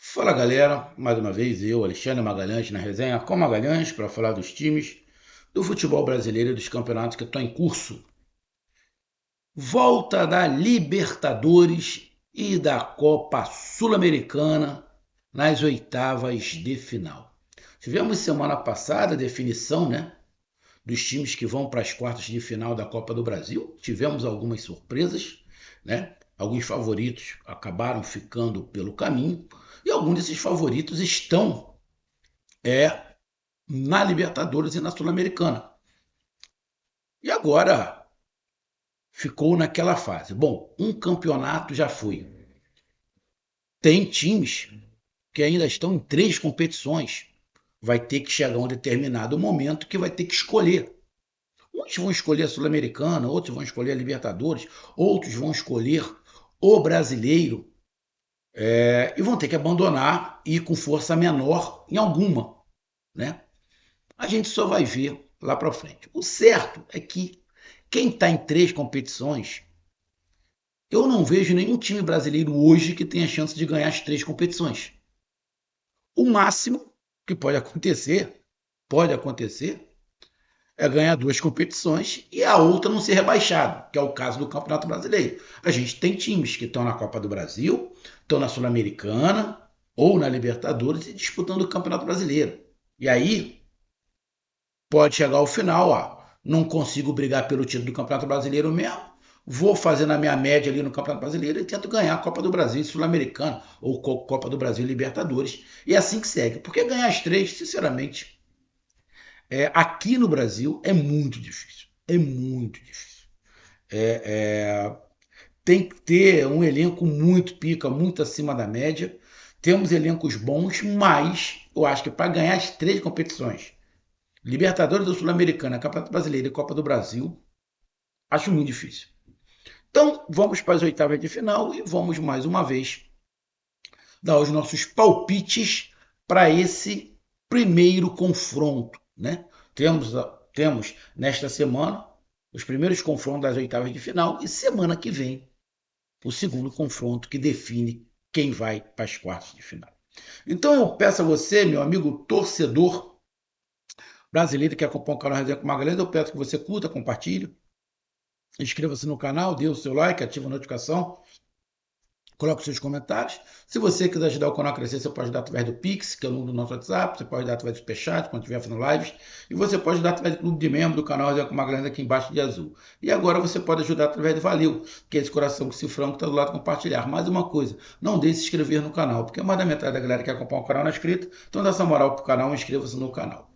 Fala galera, mais uma vez eu, Alexandre Magalhães, na resenha com Magalhães para falar dos times do futebol brasileiro e dos campeonatos que estão em curso. Volta da Libertadores e da Copa Sul-Americana nas oitavas de final. Tivemos semana passada a definição, dos times que vão para as quartas de final da Copa do Brasil. Tivemos algumas surpresas, né? Alguns favoritos acabaram ficando pelo caminho e alguns desses favoritos estão na Libertadores e na Sul-Americana. E agora ficou naquela fase. Bom, um campeonato já foi. Tem times que ainda estão em 3 competições. Vai ter que chegar um determinado momento que vai ter que escolher. Uns vão escolher a Sul-Americana, outros vão escolher a Libertadores, outros vão escolher o Brasileiro, e vão ter que abandonar e ir com força menor em alguma, né? A gente só vai ver lá para frente. O certo é que quem está em 3 competições, eu não vejo nenhum time brasileiro hoje que tenha chance de ganhar as 3 competições. O máximo que pode acontecer, é ganhar 2 competições e a outra não ser rebaixado, que é o caso do Campeonato Brasileiro. A gente tem times que estão na Copa do Brasil, estão na Sul-Americana ou na Libertadores e disputando o Campeonato Brasileiro. E aí pode chegar ao final, não consigo brigar pelo título do Campeonato Brasileiro mesmo, vou fazendo a minha média ali no Campeonato Brasileiro e tento ganhar a Copa do Brasil e Sul-Americana ou Copa do Brasil e Libertadores. E é assim que segue. Porque ganhar as 3, sinceramente, aqui no Brasil é muito difícil. É muito difícil. É, é, Tem que ter um elenco muito pica, muito acima da média. Temos elencos bons, mas eu acho que para ganhar as 3 competições, Libertadores da Sul-Americana, Campeonato Brasileiro e Copa do Brasil, acho muito difícil. Então, vamos para as oitavas de final e vamos mais uma vez dar os nossos palpites para esse primeiro confronto, né? Temos nesta semana os primeiros confrontos das oitavas de final e semana que vem o segundo confronto que define quem vai para as quartas de final. Então eu peço a você, meu amigo torcedor brasileiro que acompanha o canal Resenha com Magalhães, eu peço que você curta, compartilhe, inscreva-se no canal, dê o seu like, ative a notificação, coloque os seus comentários. Se você quiser ajudar o canal a crescer, você pode ajudar através do Pix, que é o número do nosso WhatsApp, você pode ajudar através do Superchat, quando estiver fazendo lives, e você pode ajudar através do clube de membro do canal Resenha com Magalhães aqui embaixo de azul. E agora você pode ajudar através do Valeu, que é esse coração com cifrão que está do lado de compartilhar. Mais uma coisa, não deixe de se inscrever no canal, porque mais da metade da galera que acompanha o canal não é inscrito, então dá essa moral pro canal, inscreva-se no canal.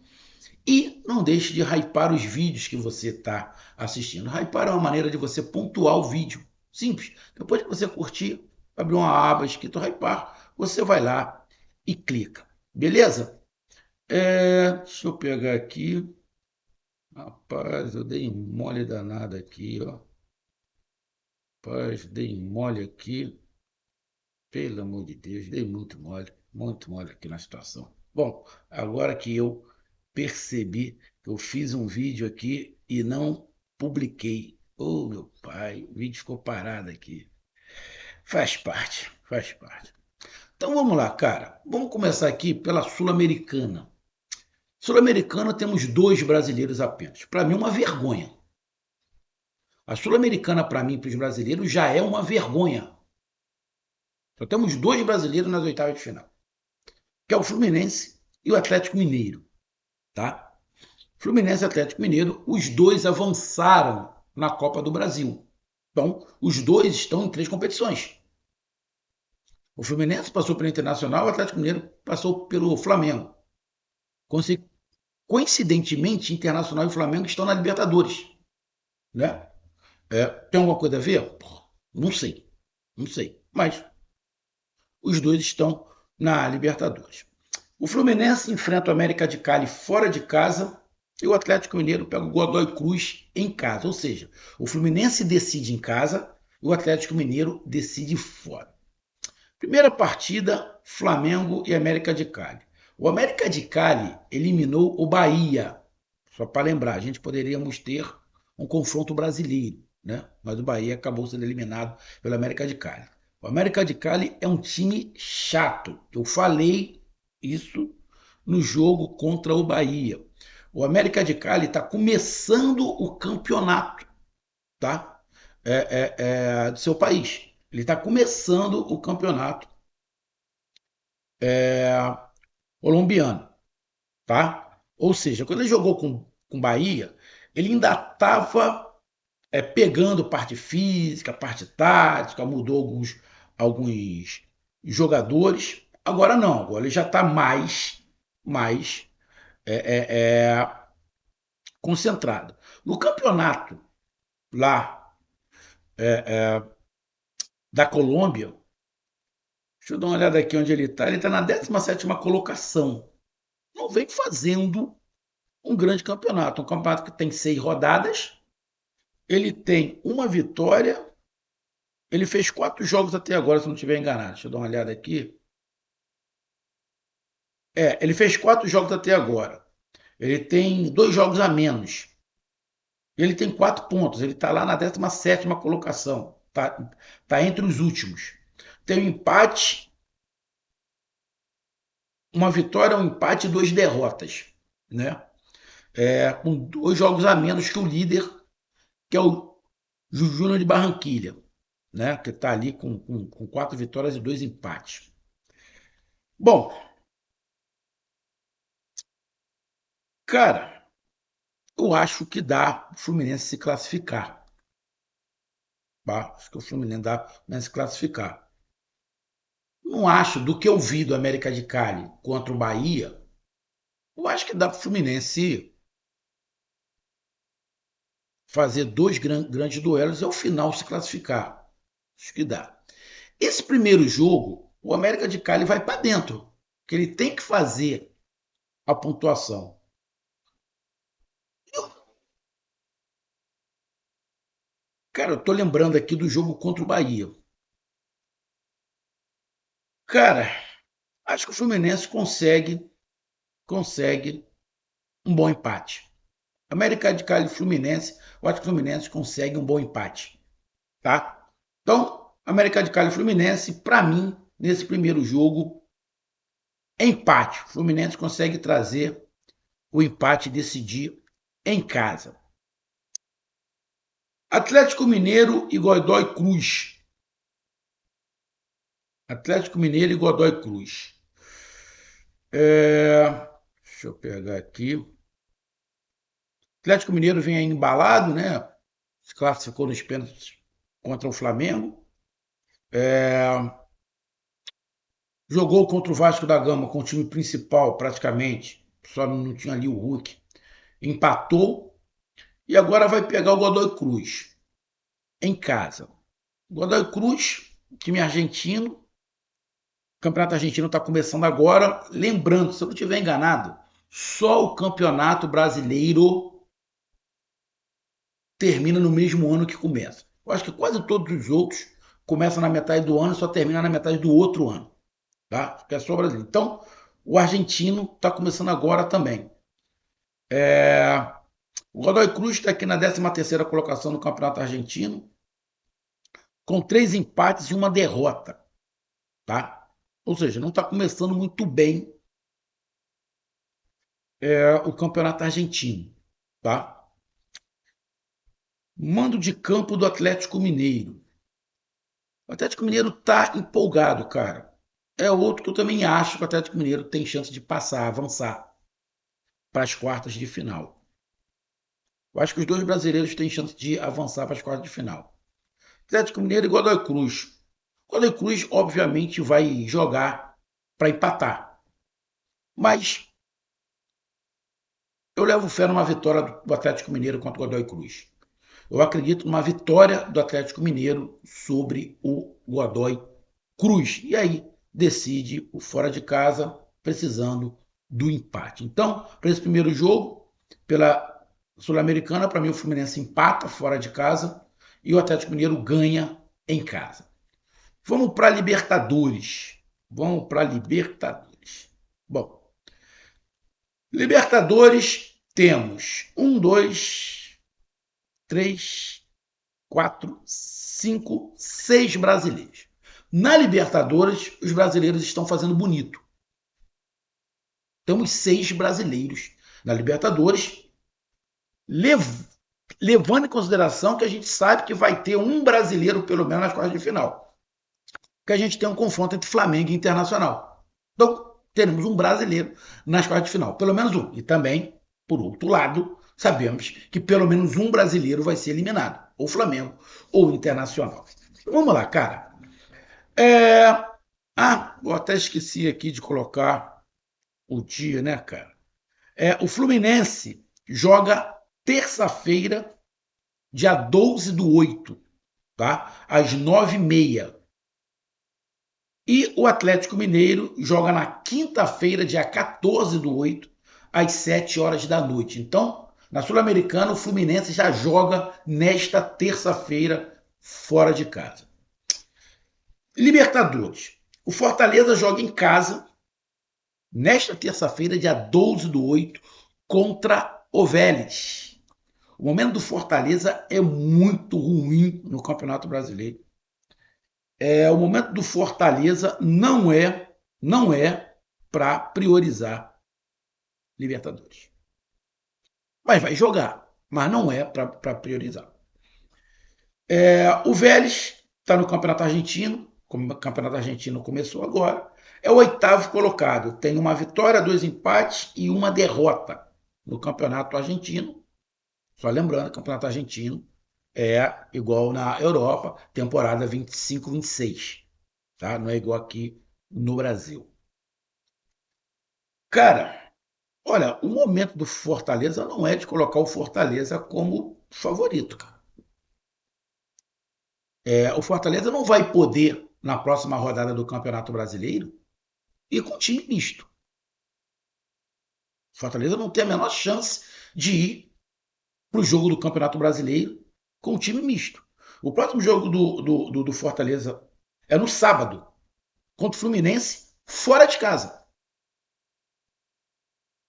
E não deixe de hypar os vídeos que você está assistindo. Hypar é uma maneira de você pontuar o vídeo. Simples. Depois que você curtir, abrir uma aba escrito hypar, você vai lá e clica. Beleza? Deixa eu pegar aqui. Rapaz, eu dei um mole danado aqui, ó. Rapaz, dei um mole aqui. Pelo amor de Deus, dei muito mole aqui na situação. Bom, agora que eu percebi que eu fiz um vídeo aqui e não publiquei. Oh, meu pai, o vídeo ficou parado aqui. Faz parte, faz parte. Então vamos lá, cara. Vamos começar aqui pela Sul-Americana. Sul-Americana temos 2 brasileiros apenas. Para mim, uma vergonha. A Sul-Americana, para mim, para os brasileiros, já é uma vergonha. Só temos 2 brasileiros nas oitavas de final, que é o Fluminense e o Atlético Mineiro, tá? Fluminense e Atlético Mineiro, os dois avançaram na Copa do Brasil. Então, os dois estão em 3 competições. O Fluminense passou pelo Internacional, o Atlético Mineiro passou pelo Flamengo. Coincidentemente, Internacional e Flamengo estão na Libertadores, né? Tem alguma coisa a ver? Não sei, não sei. Mas os dois estão na Libertadores. O Fluminense enfrenta o América de Cali fora de casa e o Atlético Mineiro pega o Godoy Cruz em casa. Ou seja, o Fluminense decide em casa e o Atlético Mineiro decide fora. Primeira partida, Flamengo e América de Cali. O América de Cali eliminou o Bahia. Só para lembrar, a gente poderíamos ter um confronto brasileiro, né? Mas o Bahia acabou sendo eliminado pelo América de Cali. O América de Cali é um time chato. Eu falei isso no jogo contra o Bahia. O América de Cali está começando o campeonato, tá? Do seu país. Ele está começando o campeonato colombiano, tá? Ou seja, quando ele jogou com Bahia, ele ainda estava pegando parte física, parte tática, mudou alguns jogadores. Agora não, agora ele já está mais é, é, é, concentrado. No campeonato lá da Colômbia, deixa eu dar uma olhada aqui onde ele está. Ele está na 17ª colocação. Não vem fazendo um grande campeonato. Um campeonato que tem 6 rodadas. Ele tem uma vitória. Ele fez 4 jogos até agora, se não estiver enganado. Deixa eu dar uma olhada aqui. Ele fez 4 jogos até agora. Ele tem 2 jogos a menos. Ele tem 4 pontos. Ele está lá na 17ª colocação. Tá entre os últimos. Tem um empate, uma vitória, um empate e 2 derrotas. Né? Com 2 jogos a menos que o líder, que é o Júnior de Barranquilha. Né? Que está ali com 4 vitórias e 2 empates. Bom, cara, eu acho que dá o Fluminense se classificar. Tá? Acho que o Fluminense dá para se classificar. Não acho, do que eu vi do América de Cali contra o Bahia, eu acho que dá para o Fluminense fazer 2 grandes duelos e ao final se classificar. Acho que dá. Esse primeiro jogo, o América de Cali vai para dentro, que ele tem que fazer a pontuação. Cara, eu tô lembrando aqui do jogo contra o Bahia. Cara, acho que o Fluminense consegue um bom empate. América de Cali e Fluminense, eu acho que o Fluminense consegue um bom empate, tá? Então, América de Cali e Fluminense, para mim, nesse primeiro jogo, empate. O Fluminense consegue trazer o empate e decidir em casa. Atlético Mineiro e Godoy Cruz. Atlético Mineiro e Godoy Cruz. Deixa eu pegar aqui. Atlético Mineiro vem aí embalado, né? Se classificou nos pênaltis contra o Flamengo. Jogou contra o Vasco da Gama com o time principal praticamente. Só não tinha ali o Hulk. Empatou. E agora vai pegar o Godoy Cruz em casa. Godoy Cruz, time argentino. O campeonato argentino está começando agora. Lembrando, se eu não estiver enganado, só o campeonato brasileiro termina no mesmo ano que começa. Eu acho que quase todos os outros começam na metade do ano e só terminam na metade do outro ano. Tá? Que é só o brasileiro. Então, o argentino está começando agora também. O Godoy Cruz está aqui na 13ª colocação no campeonato argentino, com 3 empates e uma derrota. Tá? Ou seja, não está começando muito bem o campeonato argentino. Tá? Mando de campo do Atlético Mineiro. O Atlético Mineiro está empolgado, cara. É outro que eu também acho que o Atlético Mineiro tem chance de passar, avançar para as quartas de final. Eu acho que os 2 brasileiros têm chance de avançar para as quartas de final. Atlético Mineiro e Godoy Cruz. Godoy Cruz, obviamente, vai jogar para empatar. Mas eu levo fé numa vitória do Atlético Mineiro contra o Godoy Cruz. Eu acredito numa vitória do Atlético Mineiro sobre o Godoy Cruz. E aí decide o fora de casa, precisando do empate. Então, para esse primeiro jogo, pela Sul-Americana, para mim o Fluminense empata fora de casa e o Atlético Mineiro ganha em casa. Vamos para Libertadores. Vamos para Libertadores. Bom, Libertadores temos 1, 2, 3, 4, 5, 6 brasileiros. Na Libertadores, os brasileiros estão fazendo bonito. Temos 6 brasileiros na Libertadores, levando em consideração que a gente sabe que vai ter um brasileiro, pelo menos, nas quartas de final. Que a gente tem um confronto entre Flamengo e Internacional. Então, teremos um brasileiro nas quartas de final, pelo menos um. E também, por outro lado, sabemos que pelo menos um brasileiro vai ser eliminado, ou Flamengo ou Internacional. Vamos lá, cara. Eu até esqueci aqui de colocar o dia, né, cara? O Fluminense joga terça-feira, dia 12 do 8, tá? Às 9h30. E o Atlético Mineiro joga na quinta-feira, dia 14 do 8, às 7 horas da noite. Então, na Sul-Americana, o Fluminense já joga nesta terça-feira, fora de casa. Libertadores. O Fortaleza joga em casa, nesta terça-feira, dia 12 do 8, contra o Vélez. O momento do Fortaleza é muito ruim no Campeonato Brasileiro. O momento do Fortaleza não é para priorizar Libertadores. Mas vai jogar, mas não é para priorizar. O Vélez está no Campeonato Argentino, como o Campeonato Argentino começou agora. É o 8º colocado, tem uma vitória, 2 empates e uma derrota no Campeonato Argentino. Só lembrando, o Campeonato Argentino é igual na Europa, temporada 25-26. Tá? Não é igual aqui no Brasil. Cara, olha, o momento do Fortaleza não é de colocar o Fortaleza como favorito, cara. O Fortaleza não vai poder, na próxima rodada do Campeonato Brasileiro, ir com time misto. O Fortaleza não tem a menor chance de ir para o jogo do Campeonato Brasileiro com um time misto. O próximo jogo do Fortaleza é no sábado, contra o Fluminense, fora de casa.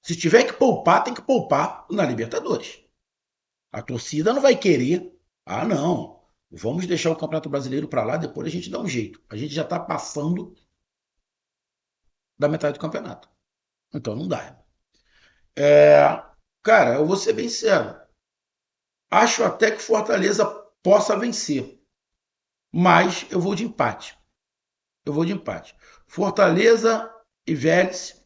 Se tiver que poupar, tem que poupar na Libertadores. A torcida não vai querer. Ah, não. Vamos deixar o Campeonato Brasileiro para lá, depois a gente dá um jeito. A gente já está passando da metade do campeonato. Então não dá. Cara, eu vou ser bem sincero. Acho até que o Fortaleza possa vencer. Mas eu vou de empate. Eu vou de empate. Fortaleza e Vélez,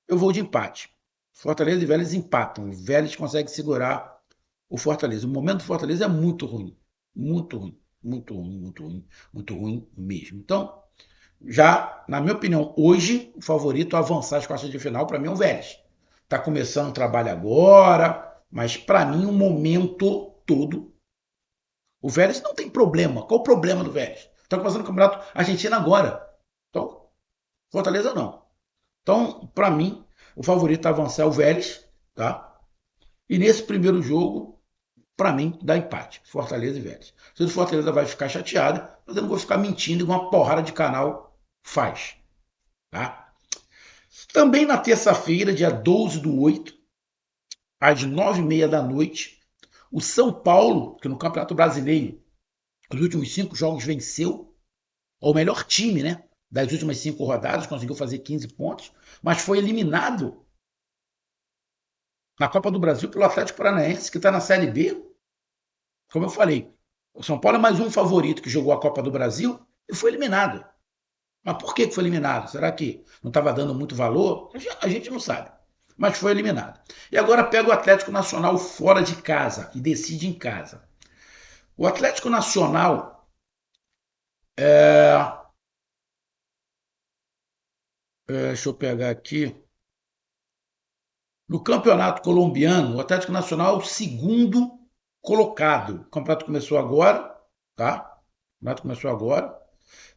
eu vou de empate. Fortaleza e Vélez empatam. O Vélez consegue segurar o Fortaleza. O momento do Fortaleza é muito ruim. Muito ruim. Muito ruim, muito ruim. Muito ruim mesmo. Então, já, na minha opinião, hoje, o favorito a avançar as quartas de final, para mim, é o Vélez. Está começando o trabalho agora, mas para mim, o momento todo, o Vélez não tem problema. Qual o problema do Vélez? Está começando o campeonato argentino agora. Então, Fortaleza não. Então, para mim, o favorito a avançar é o Vélez, tá? E nesse primeiro jogo, para mim, dá empate. Fortaleza e Vélez. Se o Fortaleza vai ficar chateado, mas eu não vou ficar mentindo igual uma porrada de canal faz. Tá? Também na terça-feira, dia 12 do 8, às 9h30 da noite, o São Paulo, que no Campeonato Brasileiro, os últimos 5 jogos venceu, é o melhor time, né? Das últimas 5 rodadas, conseguiu fazer 15 pontos, mas foi eliminado na Copa do Brasil pelo Atlético Paranaense, que está na Série B. Como eu falei, o São Paulo é mais um favorito que jogou a Copa do Brasil e foi eliminado. Mas por que foi eliminado? Será que não estava dando muito valor? A gente não sabe. Mas foi eliminado. E agora pega o Atlético Nacional fora de casa e decide em casa. O Atlético Nacional deixa eu pegar aqui. No campeonato colombiano, o Atlético Nacional é o segundo colocado. O campeonato começou agora, tá? O campeonato começou agora.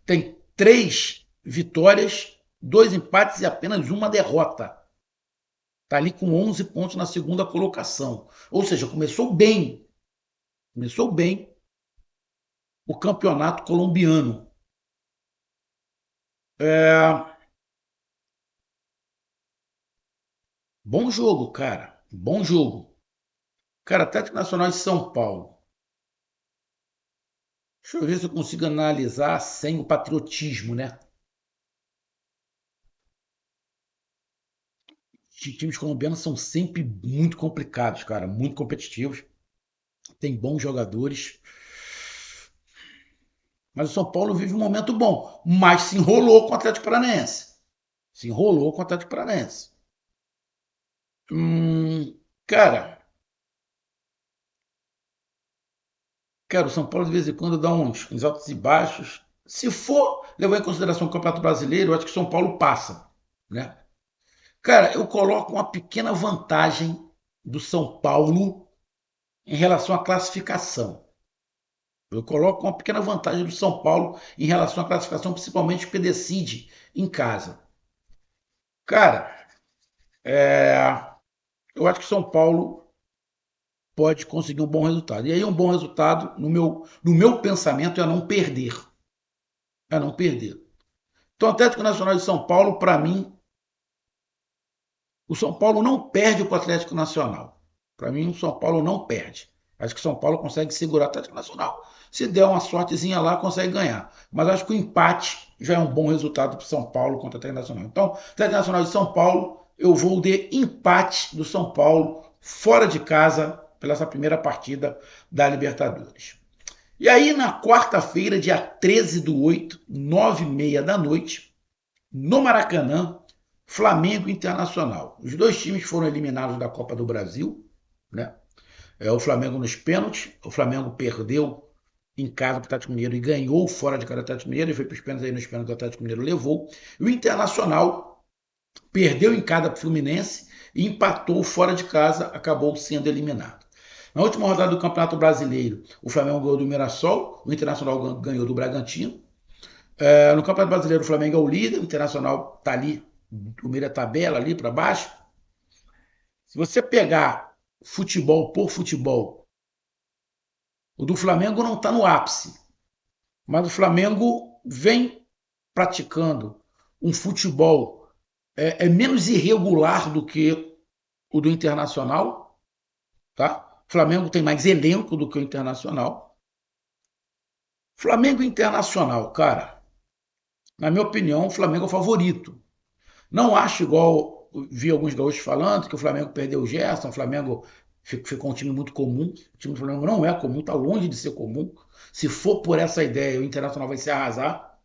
Tem 3 vitórias, 2 empates e apenas uma derrota. Está ali com 11 pontos na segunda colocação. Ou seja, começou bem. Começou bem o campeonato colombiano. Bom jogo, cara. Bom jogo. Cara, Atlético Nacional de São Paulo. Deixa eu ver se eu consigo analisar sem o patriotismo, né? Os times colombianos são sempre muito complicados, cara, muito competitivos. Tem bons jogadores. Mas o São Paulo vive um momento bom, mas se enrolou com o Atlético Paranaense. Se enrolou com o Atlético Paranaense. Cara, o São Paulo de vez em quando dá uns altos e baixos. Se for levar em consideração o Campeonato Brasileiro, eu acho que o São Paulo passa, né? Cara, eu coloco uma pequena vantagem do São Paulo em relação à classificação. Eu coloco uma pequena vantagem do São Paulo em relação à classificação, principalmente porque decide em casa. Cara, eu acho que o São Paulo pode conseguir um bom resultado. E aí um bom resultado, no meu pensamento, é não perder. É não perder. Então, o Atlético Nacional de São Paulo, para mim, o São Paulo não perde para o Atlético Nacional. Para mim, o São Paulo não perde. Acho que o São Paulo consegue segurar o Atlético Nacional. Se der uma sortezinha lá, consegue ganhar. Mas acho que o empate já é um bom resultado para o São Paulo contra o Atlético Nacional. Então, Atlético Nacional de São Paulo, eu vou de empate do São Paulo fora de casa pela essa primeira partida da Libertadores. E aí, na quarta-feira, dia 13 do 8, 9h30 da noite, no Maracanã, Flamengo e Internacional. Os dois times foram eliminados da Copa do Brasil, né? O Flamengo nos pênaltis, o Flamengo perdeu em casa para o Atlético Mineiro e ganhou fora de casa do Atlético Mineiro, e foi para os pênaltis, aí nos pênaltis o Atlético Mineiro levou. E o Internacional perdeu em casa para o Fluminense e empatou fora de casa, acabou sendo eliminado. Na última rodada do Campeonato Brasileiro, o Flamengo ganhou do Mirassol, o Internacional ganhou do Bragantino. No Campeonato Brasileiro, o Flamengo é o líder, o Internacional está ali, o meio da tabela ali para baixo. Se você pegar futebol por futebol, o do Flamengo não está no ápice, mas o Flamengo vem praticando um futebol menos irregular do que o do Internacional, tá? O Flamengo tem mais elenco do que o Internacional. Flamengo e Internacional, cara, na minha opinião, o Flamengo é o favorito. Não acho igual vi alguns gaúchos falando que o Flamengo perdeu o Gerson, o Flamengo ficou um time muito comum. O time do Flamengo não é comum, está longe de ser comum. Se for por essa ideia, o Internacional vai se arrasar.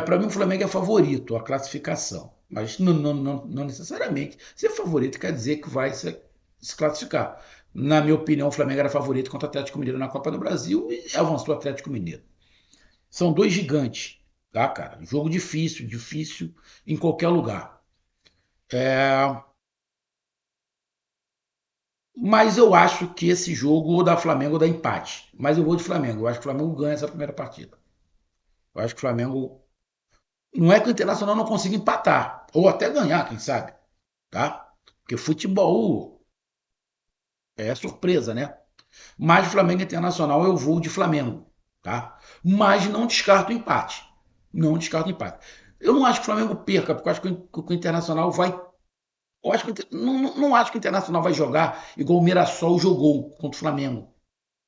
Para mim, o Flamengo é favorito, a classificação. Mas não necessariamente. Ser favorito quer dizer que vai se classificar. Na minha opinião, o Flamengo era favorito contra o Atlético Mineiro na Copa do Brasil e avançou o Atlético Mineiro. São dois gigantes, tá, cara? Jogo difícil, difícil em qualquer lugar. É, Mas eu acho que esse jogo da Flamengo dá empate. Mas eu vou de Flamengo. Eu acho que o Flamengo ganha essa primeira partida. Eu acho que o Flamengo. Não é que o Internacional não consiga empatar. Ou até ganhar, quem sabe. Tá? Porque futebol é surpresa, né? Mas Flamengo Internacional eu vou de Flamengo. Tá? Mas não descarto o empate. Não descarto o empate. Eu não acho que o Flamengo perca, porque eu acho que o Internacional vai. Eu acho que, não acho que o Internacional vai jogar igual o Mirassol jogou contra o Flamengo.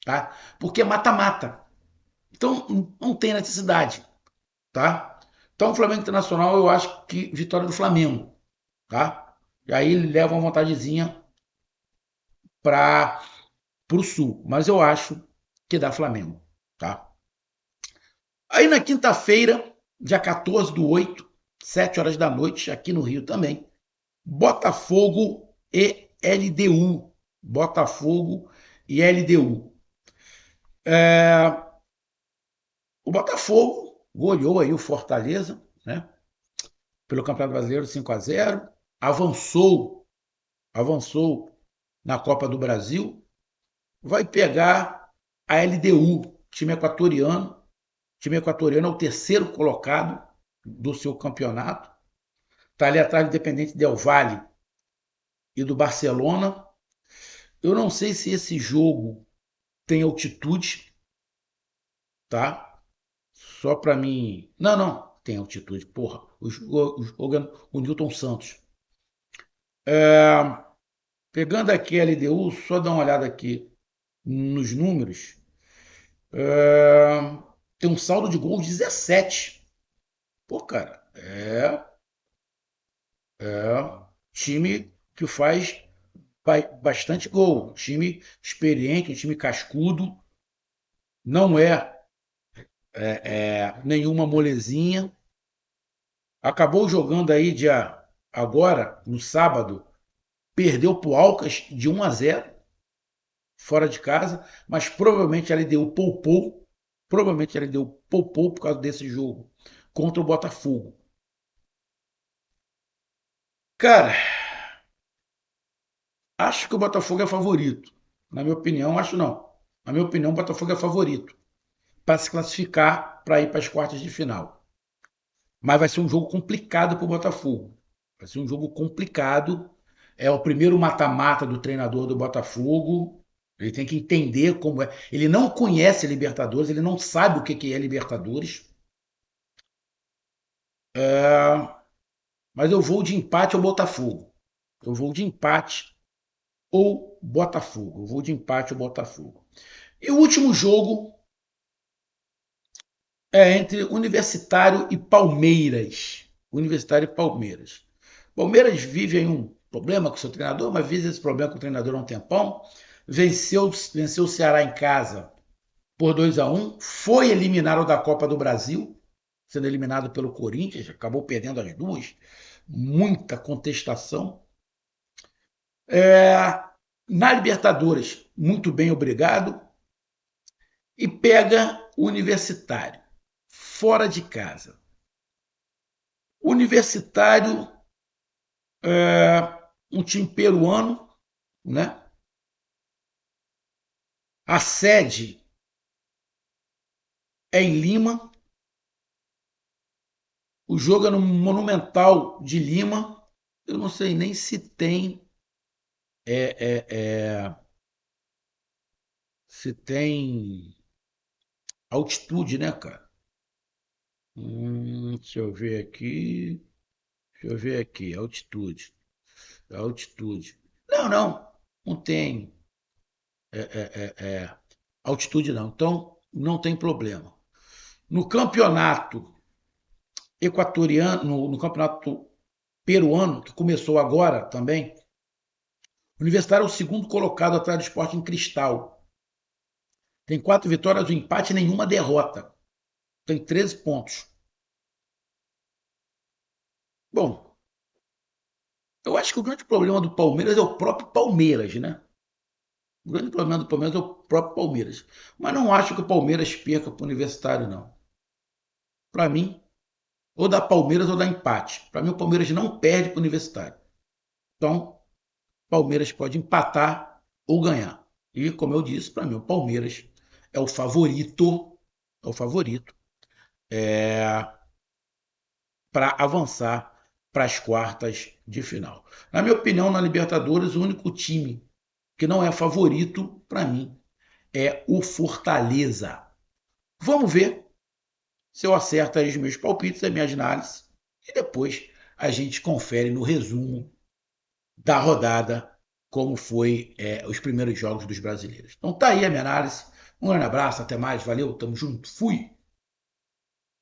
Tá? Porque é mata-mata. Então não tem necessidade, tá? Então o Flamengo Internacional eu acho que vitória do Flamengo, tá? E aí ele leva uma vantagemzinha para o Sul, mas eu acho que dá Flamengo, tá? Aí na quinta-feira, dia 14 do 8, 7 horas da noite, aqui no Rio também, Botafogo e LDU. Botafogo e LDU. O Botafogo goleou aí o Fortaleza, né? Pelo Campeonato Brasileiro 5-0, avançou na Copa do Brasil, vai pegar a LDU, time equatoriano. O time equatoriano é o terceiro colocado do seu campeonato. Está ali atrás do Independente Del Valle e do Barcelona. Eu não sei se esse jogo tem altitude, tá? Só para mim. Não, tem altitude, porra. O Newton Santos. Pegando aqui a LDU, só dar uma olhada aqui nos números. É, tem um saldo de gols 17. Pô, cara, é time que faz bastante gol. Time experiente, um time cascudo. Não nenhuma molezinha. Acabou jogando aí agora, no sábado, perdeu pro Alcas de 1-0 fora de casa, mas provavelmente ele deu poupou, provavelmente ele deu poupou por causa desse jogo contra o Botafogo. Cara, acho que o Botafogo é favorito. Na minha opinião, acho não. Na minha opinião, o Botafogo é favorito para se classificar para ir para as quartas de final. Mas vai ser um jogo complicado para o Botafogo. Vai ser um jogo complicado. É o primeiro mata-mata do treinador do Botafogo. Ele tem que entender como é. Ele não conhece Libertadores, ele não sabe o que é Libertadores. Mas eu vou de empate ao Botafogo. Eu vou de empate ou Botafogo. Eu vou de empate ou Botafogo. E o último jogo é entre Universitário e Palmeiras. Universitário e Palmeiras. Palmeiras vive aí um problema com o seu treinador, mas vive esse problema com o treinador há um tempão. Venceu o Ceará em casa por 2-1. Foi eliminado da Copa do Brasil, sendo eliminado pelo Corinthians, acabou perdendo as duas. Muita contestação. Na Libertadores, muito bem, obrigado. E pega o Universitário, fora de casa. Universitário, um time peruano, né? A sede é em Lima. O jogo é no Monumental de Lima. Eu não sei nem se tem se tem altitude, né, cara? Deixa eu ver aqui. Deixa eu ver aqui. Altitude. Altitude. Não, não. Não tem altitude, não. Então, não tem problema. No campeonato equatoriano, no campeonato peruano, que começou agora também, o Universitário é o segundo colocado atrás do Sporting Cristal. Tem 4 vitórias, um empate e nenhuma derrota. Tem 13 pontos. Bom, eu acho que o grande problema do Palmeiras é o próprio Palmeiras, né? O grande problema do Palmeiras é o próprio Palmeiras. Mas não acho que o Palmeiras perca para o Universitário, não. Para mim, ou dá Palmeiras ou dá empate. Para mim, o Palmeiras não perde para o Universitário. Então, o Palmeiras pode empatar ou ganhar. E, como eu disse, para mim, o Palmeiras é o favorito para avançar para as quartas de final. Na minha opinião, na Libertadores, o único time que não é favorito, para mim, é o Fortaleza. Vamos ver se eu acerto aí os meus palpites, as minhas análises, e depois a gente confere no resumo da rodada como foi os primeiros jogos dos brasileiros. Então tá aí a minha análise. Um grande abraço, até mais, valeu, tamo junto, fui!